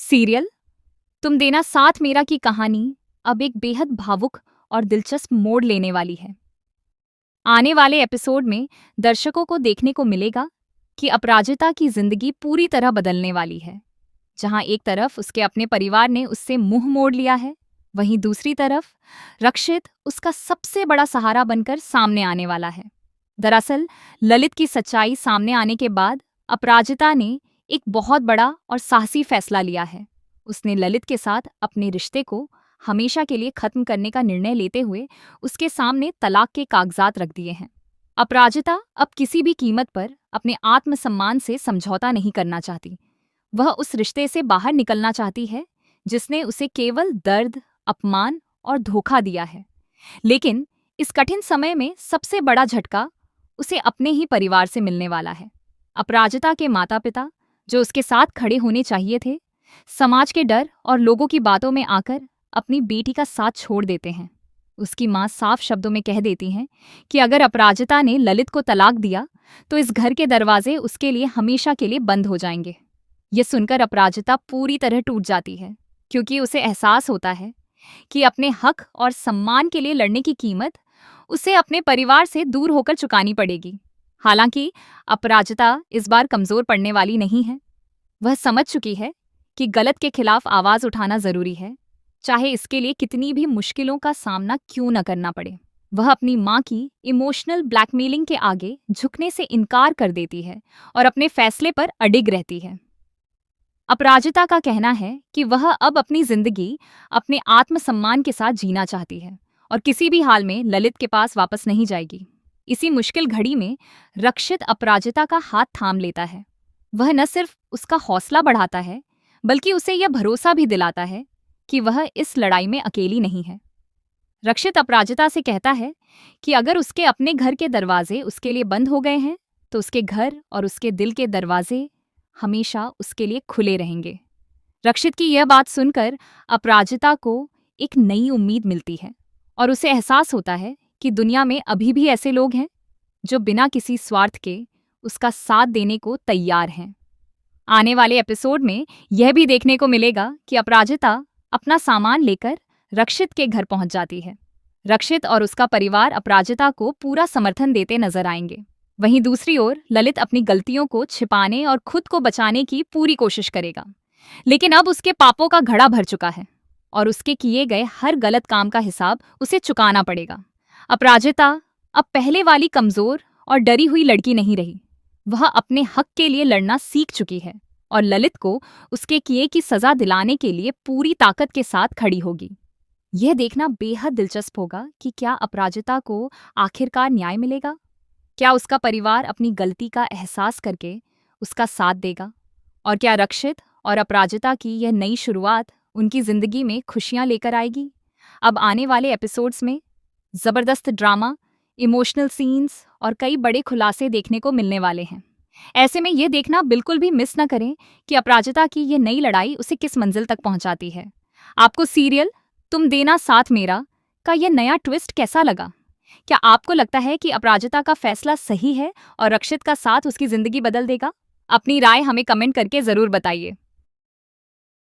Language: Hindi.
सीरियल तुम देना साथ मेरा की कहानी अब एक बेहद भावुक और दिलचस्प मोड़ लेने वाली है। आने वाले एपिसोड में दर्शकों को देखने को मिलेगा कि अपराजिता की जिंदगी पूरी तरह बदलने वाली है। जहां एक तरफ उसके अपने परिवार ने उससे मुंह मोड़ लिया है, वहीं दूसरी तरफ रक्षित उसका सबसे बड़ा सहारा बनकर सामने आने वाला है। दरअसल ललित की सच्चाई सामने आने के बाद अपराजिता ने एक बहुत बड़ा और साहसी फैसला लिया है। उसने ललित के साथ अपने रिश्ते को हमेशा के लिए खत्म करने का निर्णय लेते हुए उसके सामने तलाक के कागजात रख दिए हैं। अपराजिता अब किसी भी कीमत पर अपने आत्मसम्मान से समझौता नहीं करना चाहती। वह उस रिश्ते से बाहर निकलना चाहती है जिसने उसे केवल दर्द, अपमान और धोखा दिया है। लेकिन इस कठिन समय में सबसे बड़ा झटका उसे अपने ही परिवार से मिलने वाला है। अपराजिता के माता-पिता, जो उसके साथ खड़े होने चाहिए थे, समाज के डर और लोगों की बातों में आकर अपनी बेटी का साथ छोड़ देते हैं। उसकी मां साफ शब्दों में कह देती हैं कि अगर अपराजिता ने ललित को तलाक दिया तो इस घर के दरवाजे उसके लिए हमेशा के लिए बंद हो जाएंगे। ये सुनकर अपराजिता पूरी तरह टूट जाती है, क्योंकि उसे एहसास होता है कि अपने हक और सम्मान के लिए लड़ने की कीमत उसे अपने परिवार से दूर होकर चुकानी पड़ेगी। हालांकि अपराजिता इस बार कमजोर पड़ने वाली नहीं है। वह समझ चुकी है कि गलत के खिलाफ आवाज उठाना जरूरी है, चाहे इसके लिए कितनी भी मुश्किलों का सामना क्यों न करना पड़े। वह अपनी मां की इमोशनल ब्लैकमेलिंग के आगे झुकने से इनकार कर देती है और अपने फैसले पर अडिग रहती है। अपराजिता का कहना है कि वह अब अपनी जिंदगी अपने आत्मसम्मान के साथ जीना चाहती है और किसी भी हाल में ललित के पास वापस नहीं जाएगी। इसी मुश्किल घड़ी में रक्षित अपराजिता का हाथ थाम लेता है। वह न सिर्फ उसका हौसला बढ़ाता है, बल्कि उसे यह भरोसा भी दिलाता है कि वह इस लड़ाई में अकेली नहीं है। रक्षित अपराजिता से कहता है कि अगर उसके अपने घर के दरवाजे उसके लिए बंद हो गए हैं, तो उसके घर और उसके दिल के दरवाजे हमेशा उसके लिए खुले रहेंगे। रक्षित की यह बात सुनकर अपराजिता को एक नई उम्मीद मिलती है और उसे एहसास होता है कि दुनिया में अभी भी ऐसे लोग हैं जो बिना किसी स्वार्थ के उसका साथ देने को तैयार हैं। आने वाले एपिसोड में यह भी देखने को मिलेगा कि अपराजिता अपना सामान लेकर रक्षित के घर पहुंच जाती है। रक्षित और उसका परिवार अपराजिता को पूरा समर्थन देते नजर आएंगे। वहीं दूसरी ओर ललित अपनी गलतियों को छिपाने और खुद को बचाने की पूरी कोशिश करेगा, लेकिन अब उसके पापों का घड़ा भर चुका है और उसके किए गए हर गलत काम का हिसाब उसे चुकाना पड़ेगा। अपराजिता अब पहले वाली कमजोर और डरी हुई लड़की नहीं रही। वह अपने हक के लिए लड़ना सीख चुकी है और ललित को उसके किए की सजा दिलाने के लिए पूरी ताकत के साथ खड़ी होगी। यह देखना बेहद दिलचस्प होगा कि क्या अपराजिता को आखिरकार न्याय मिलेगा। क्या उसका परिवार अपनी गलती का एहसास करके उसका साथ देगा, और क्या रक्षित और अपराजिता की यह नई शुरुआत उनकी जिंदगी में खुशियां लेकर आएगी। अब आने वाले एपिसोड्स में जबरदस्त ड्रामा, इमोशनल सीन्स और कई बड़े खुलासे देखने को मिलने वाले हैं। ऐसे में यह देखना बिल्कुल भी मिस न करें कि अपराजिता की यह नई लड़ाई उसे किस मंजिल तक पहुंचाती है। आपको सीरियल तुम देना साथ मेरा का यह नया ट्विस्ट कैसा लगा? क्या आपको लगता है कि अपराजिता का फैसला सही है और रक्षित का साथ उसकी जिंदगी बदल देगा? अपनी राय हमें कमेंट करके जरूर बताइए।